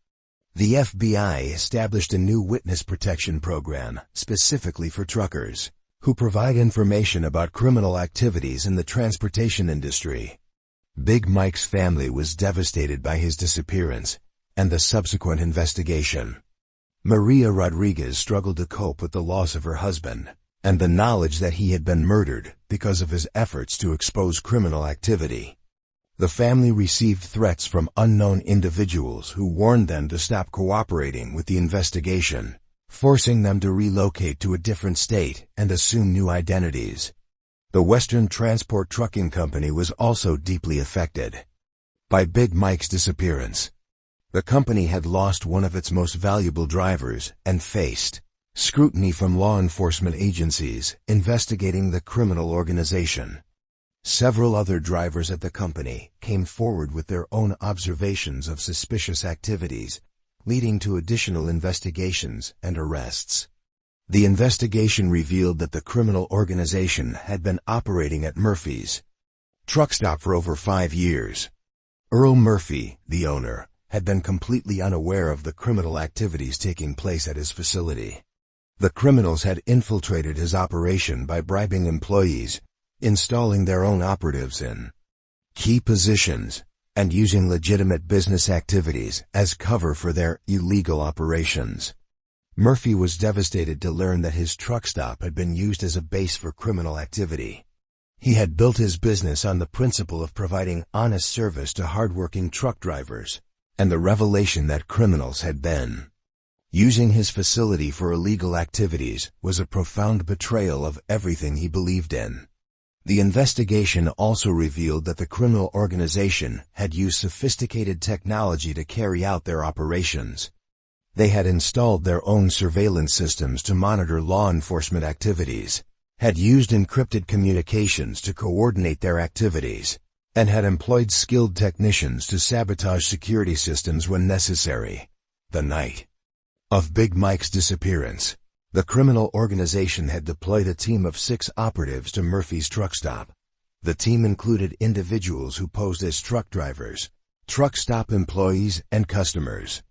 The FBI established a new witness protection program specifically for truckers who provide information about criminal activities in the transportation industry. Big Mike's family was devastated by his disappearance and the subsequent investigation. Maria Rodriguez struggled to cope with the loss of her husband and the knowledge that he had been murdered because of his efforts to expose criminal activity. The family received threats from unknown individuals who warned them to stop cooperating with the investigation, forcing them to relocate to a different state and assume new identities. The Western Transport Trucking Company was also deeply affected by Big Mike's disappearance. The company had lost one of its most valuable drivers and faced scrutiny from law enforcement agencies investigating the criminal organization. Several other drivers at the company came forward with their own observations of suspicious activities, leading to additional investigations and arrests. The investigation revealed that the criminal organization had been operating at Murphy's truck stop for over 5 years. Earl Murphy, the owner, had been completely unaware of the criminal activities taking place at his facility. The criminals had infiltrated his operation by bribing employees, installing their own operatives in key positions, and using legitimate business activities as cover for their illegal operations. Murphy was devastated to learn that his truck stop had been used as a base for criminal activity. He had built his business on the principle of providing honest service to hardworking truck drivers, and the revelation that criminals had been using his facility for illegal activities was a profound betrayal of everything he believed in. The investigation also revealed that the criminal organization had used sophisticated technology to carry out their operations. They had installed their own surveillance systems to monitor law enforcement activities, had used encrypted communications to coordinate their activities, and had employed skilled technicians to sabotage security systems when necessary. The night of Big Mike's disappearance, the criminal organization had deployed a team of 6 operatives to Murphy's truck stop. The team included individuals who posed as truck drivers, truck stop employees, and customers.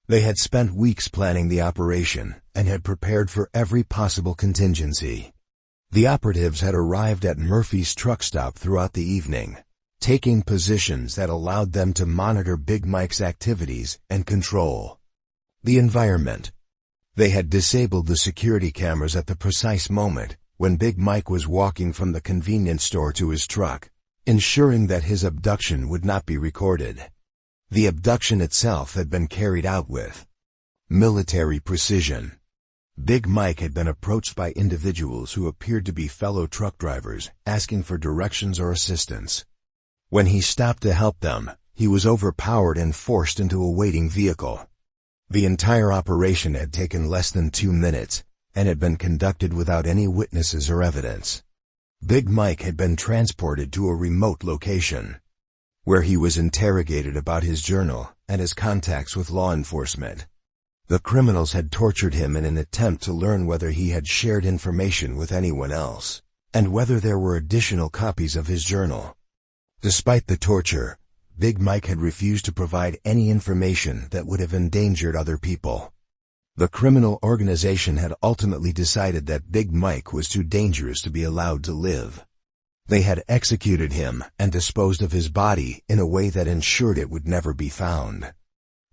They had spent weeks planning the operation and had prepared for every possible contingency. The operatives had arrived at Murphy's truck stop throughout the evening, taking positions that allowed them to monitor Big Mike's activities and control the environment. They had disabled the security cameras at the precise moment when Big Mike was walking from the convenience store to his truck, ensuring that his abduction would not be recorded. The abduction itself had been carried out with military precision. Big Mike had been approached by individuals who appeared to be fellow truck drivers, asking for directions or assistance. When he stopped to help them, he was overpowered and forced into a waiting vehicle. The entire operation had taken less than 2 minutes, and had been conducted without any witnesses or evidence. Big Mike had been transported to a remote location, where he was interrogated about his journal and his contacts with law enforcement. The criminals had tortured him in an attempt to learn whether he had shared information with anyone else, and whether there were additional copies of his journal. Despite the torture, Big Mike had refused to provide any information that would have endangered other people. The criminal organization had ultimately decided that Big Mike was too dangerous to be allowed to live. They had executed him and disposed of his body in a way that ensured it would never be found.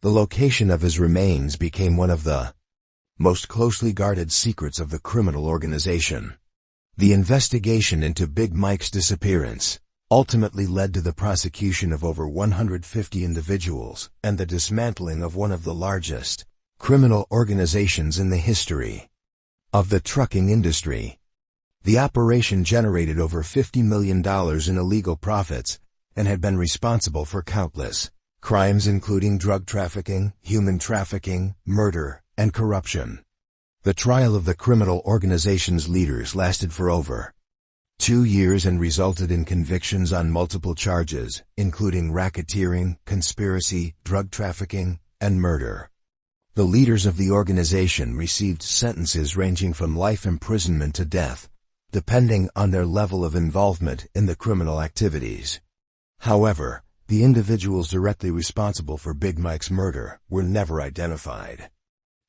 The location of his remains became one of the most closely guarded secrets of the criminal organization. The investigation into Big Mike's disappearance ultimately led to the prosecution of over 150 individuals and the dismantling of one of the largest criminal organizations in the history of the trucking industry. The operation generated over $50 million in illegal profits and had been responsible for countless crimes including drug trafficking, human trafficking, murder, and corruption. The trial of the criminal organization's leaders lasted for over 2 years and resulted in convictions on multiple charges, including racketeering, conspiracy, drug trafficking, and murder. The leaders of the organization received sentences ranging from life imprisonment to death, depending on their level of involvement in the criminal activities. However, the individuals directly responsible for Big Mike's murder were never identified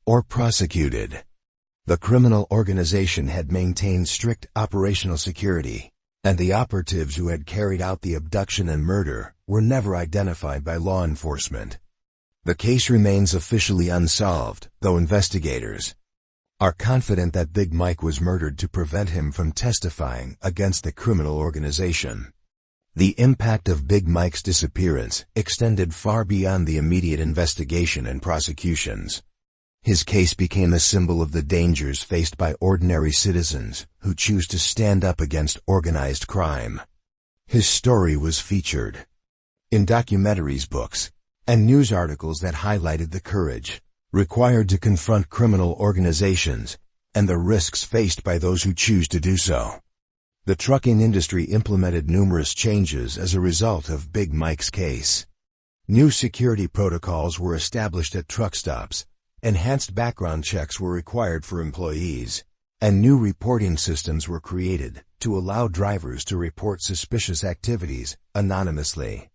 or prosecuted. The criminal organization had maintained strict operational security, and the operatives who had carried out the abduction and murder were never identified by law enforcement. The case remains officially unsolved, though investigators are confident that Big Mike was murdered to prevent him from testifying against the criminal organization. The impact of Big Mike's disappearance extended far beyond the immediate investigation and prosecutions. His case became a symbol of the dangers faced by ordinary citizens who choose to stand up against organized crime. His story was featured in documentaries, books, and news articles that highlighted the courage required to confront criminal organizations and the risks faced by those who choose to do so. The trucking industry implemented numerous changes as a result of Big Mike's case. New security protocols were established at truck stops, enhanced background checks were required for employees, and new reporting systems were created to allow drivers to report suspicious activities anonymously.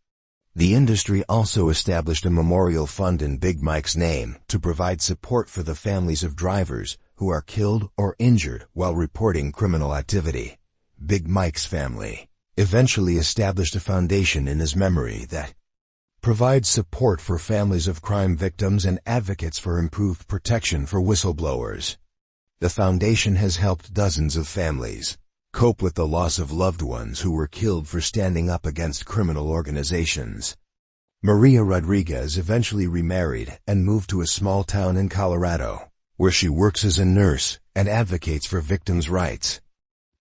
The industry also established a memorial fund in Big Mike's name to provide support for the families of drivers who are killed or injured while reporting criminal activity. Big Mike's family eventually established a foundation in his memory that provides support for families of crime victims and advocates for improved protection for whistleblowers. The foundation has helped dozens of families cope with the loss of loved ones who were killed for standing up against criminal organizations. Maria Rodriguez eventually remarried and moved to a small town in Colorado, where she works as a nurse and advocates for victims' rights.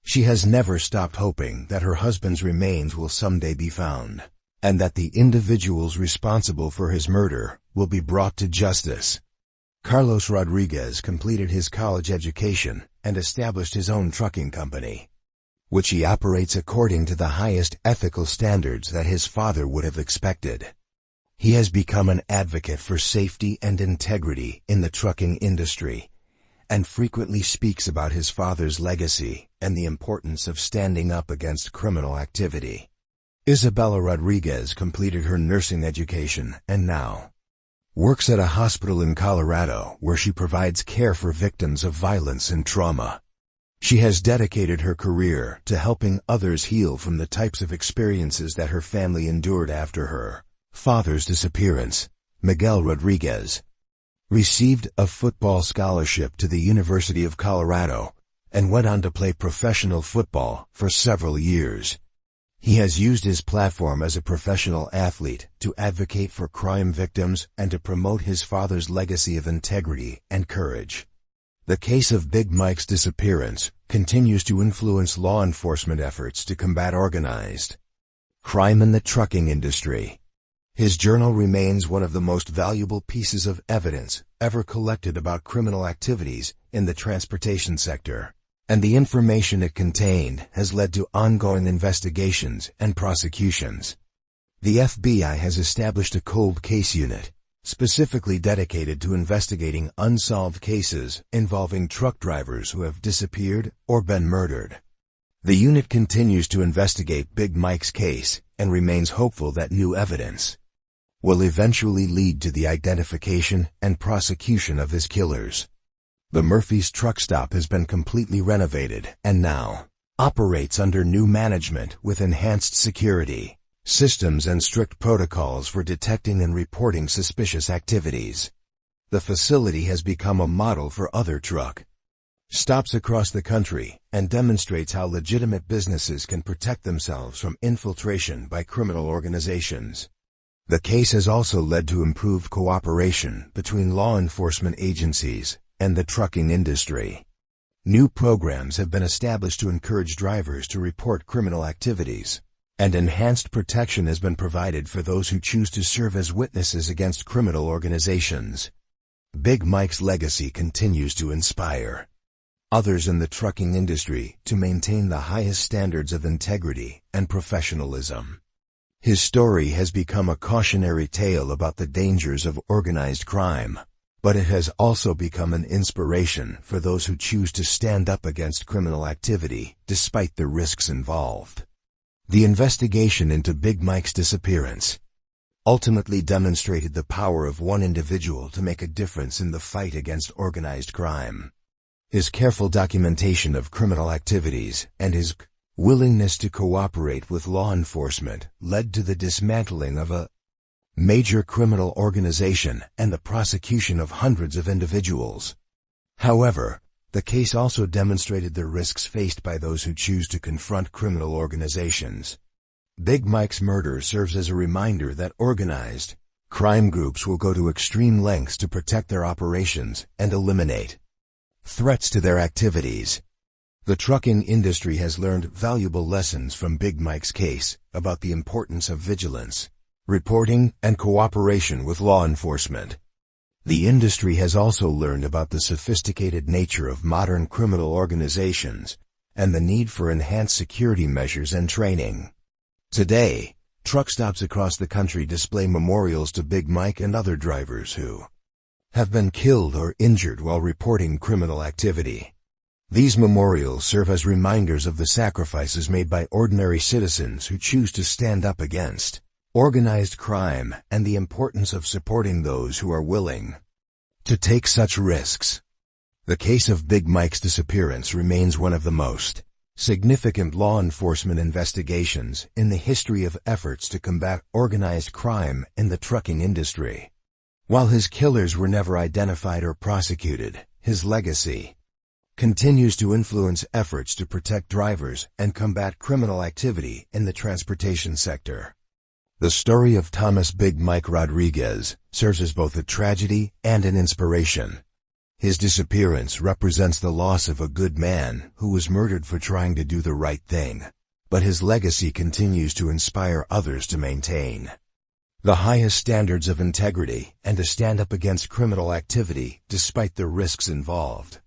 She has never stopped hoping that her husband's remains will someday be found, and that the individuals responsible for his murder will be brought to justice. Carlos Rodriguez completed his college education and established his own trucking company, which he operates according to the highest ethical standards that his father would have expected. He has become an advocate for safety and integrity in the trucking industry, and frequently speaks about his father's legacy and the importance of standing up against criminal activity. Isabella Rodriguez completed her nursing education and now works at a hospital in Colorado where she provides care for victims of violence and trauma. She has dedicated her career to helping others heal from the types of experiences that her family endured after her father's disappearance. Miguel Rodriguez received a football scholarship to the University of Colorado and went on to play professional football for several years. He has used his platform as a professional athlete to advocate for crime victims and to promote his father's legacy of integrity and courage. The case of Big Mike's disappearance continues to influence law enforcement efforts to combat organized crime in the trucking industry. His journal remains one of the most valuable pieces of evidence ever collected about criminal activities in the transportation sector, and the information it contained has led to ongoing investigations and prosecutions. The FBI has established a cold case unit, specifically dedicated to investigating unsolved cases involving truck drivers who have disappeared or been murdered. The unit continues to investigate Big Mike's case and remains hopeful that new evidence will eventually lead to the identification and prosecution of his killers. The Murphy's truck stop has been completely renovated and now operates under new management with enhanced security systems and strict protocols for detecting and reporting suspicious activities. The facility has become a model for other truck stops across the country and demonstrates how legitimate businesses can protect themselves from infiltration by criminal organizations. The case has also led to improved cooperation between law enforcement agencies and the trucking industry. New programs have been established to encourage drivers to report criminal activities, and enhanced protection has been provided for those who choose to serve as witnesses against criminal organizations. Big Mike's legacy continues to inspire others in the trucking industry to maintain the highest standards of integrity and professionalism. His story has become a cautionary tale about the dangers of organized crime, but it has also become an inspiration for those who choose to stand up against criminal activity despite the risks involved. The investigation into Big Mike's disappearance ultimately demonstrated the power of one individual to make a difference in the fight against organized crime. His careful documentation of criminal activities and his willingness to cooperate with law enforcement led to the dismantling of a major criminal organization and the prosecution of hundreds of individuals. However, the case also demonstrated the risks faced by those who choose to confront criminal organizations. Big Mike's murder serves as a reminder that organized crime groups will go to extreme lengths to protect their operations and eliminate threats to their activities. The trucking industry has learned valuable lessons from Big Mike's case about the importance of vigilance, reporting, and cooperation with law enforcement. The industry has also learned about the sophisticated nature of modern criminal organizations and the need for enhanced security measures and training. Today, truck stops across the country display memorials to Big Mike and other drivers who have been killed or injured while reporting criminal activity. These memorials serve as reminders of the sacrifices made by ordinary citizens who choose to stand up against organized crime and the importance of supporting those who are willing to take such risks. The case of Big Mike's disappearance remains one of the most significant law enforcement investigations in the history of efforts to combat organized crime in the trucking industry. While his killers were never identified or prosecuted, his legacy continues to influence efforts to protect drivers and combat criminal activity in the transportation sector. The story of Thomas Big Mike Rodriguez serves as both a tragedy and an inspiration. His disappearance represents the loss of a good man who was murdered for trying to do the right thing, but his legacy continues to inspire others to maintain the highest standards of integrity and to stand up against criminal activity despite the risks involved.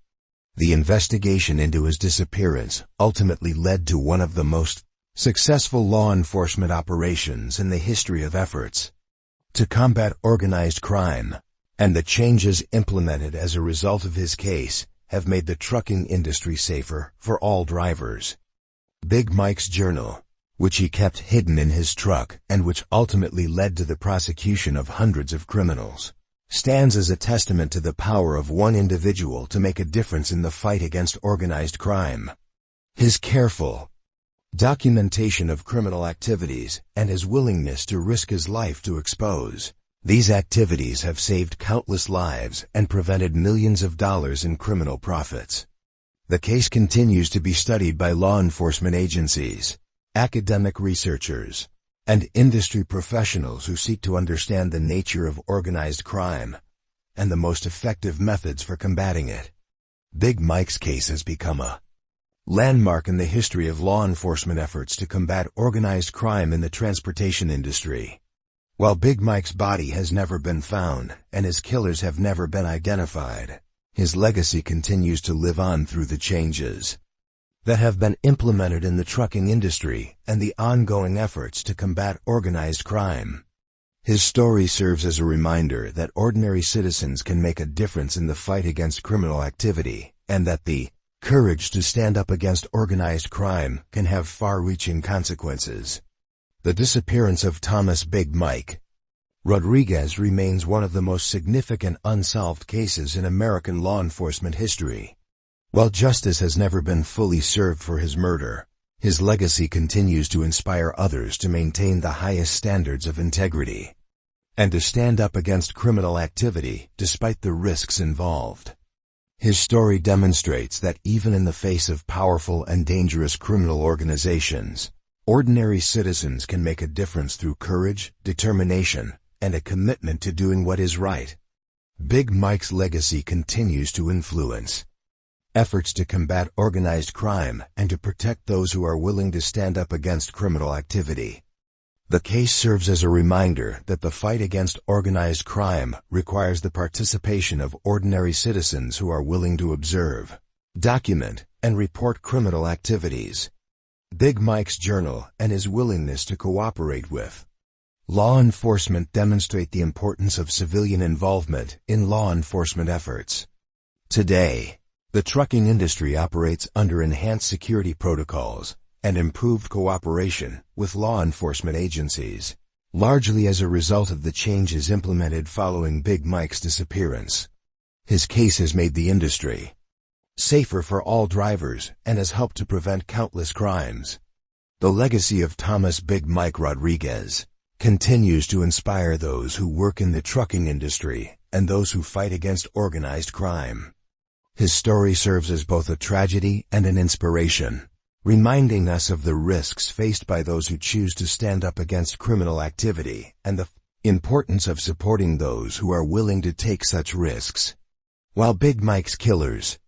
The investigation into his disappearance ultimately led to one of the most successful law enforcement operations in the history of efforts to combat organized crime, and the changes implemented as a result of his case have made the trucking industry safer for all drivers. Big Mike's journal, which he kept hidden in his truck and which ultimately led to the prosecution of hundreds of criminals, stands as a testament to the power of one individual to make a difference in the fight against organized crime. His careful documentation of criminal activities and his willingness to risk his life to expose these activities have saved countless lives and prevented millions of dollars in criminal profits. The case continues to be studied by law enforcement agencies, academic researchers, and industry professionals who seek to understand the nature of organized crime and the most effective methods for combating it. Big Mike's case has become a landmark in the history of law enforcement efforts to combat organized crime in the transportation industry. While Big Mike's body has never been found and his killers have never been identified, his legacy continues to live on through the changes that have been implemented in the trucking industry and the ongoing efforts to combat organized crime. His story serves as a reminder that ordinary citizens can make a difference in the fight against criminal activity, and that the courage to stand up against organized crime can have far-reaching consequences. The disappearance of Thomas Big Mike Rodriguez remains one of the most significant unsolved cases in American law enforcement history. While justice has never been fully served for his murder, his legacy continues to inspire others to maintain the highest standards of integrity and to stand up against criminal activity despite the risks involved. His story demonstrates that even in the face of powerful and dangerous criminal organizations, ordinary citizens can make a difference through courage, determination, and a commitment to doing what is right. Big Mike's legacy continues to influence efforts to combat organized crime and to protect those who are willing to stand up against criminal activity. The case serves as a reminder that the fight against organized crime requires the participation of ordinary citizens who are willing to observe, document, and report criminal activities. Big Mike's journal and his willingness to cooperate with law enforcement demonstrate the importance of civilian involvement in law enforcement efforts. Today, the trucking industry operates under enhanced security protocols and improved cooperation with law enforcement agencies, largely as a result of the changes implemented following Big Mike's disappearance. His case has made the industry safer for all drivers and has helped to prevent countless crimes. The legacy of Thomas Big Mike Rodriguez continues to inspire those who work in the trucking industry and those who fight against organized crime. His story serves as both a tragedy and an inspiration, reminding us of the risks faced by those who choose to stand up against criminal activity and the importance of supporting those who are willing to take such risks. While Big Mike's killers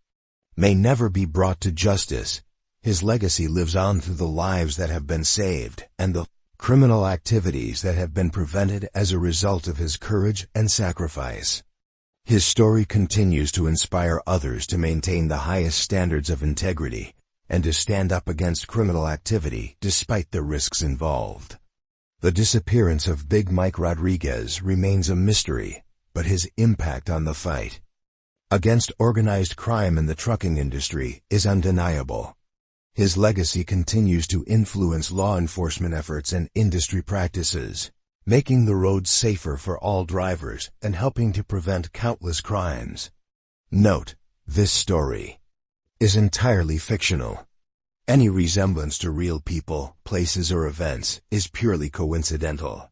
may never be brought to justice, his legacy lives on through the lives that have been saved and the criminal activities that have been prevented as a result of his courage and sacrifice. His story continues to inspire others to maintain the highest standards of integrity and to stand up against criminal activity despite the risks involved. The disappearance of Big Mike Rodriguez remains a mystery, but his impact on the fight against organized crime in the trucking industry is undeniable. His legacy continues to influence law enforcement efforts and industry practices, making the roads safer for all drivers and helping to prevent countless crimes. Note: this story is entirely fictional. Any resemblance to real people, places, or events is purely coincidental.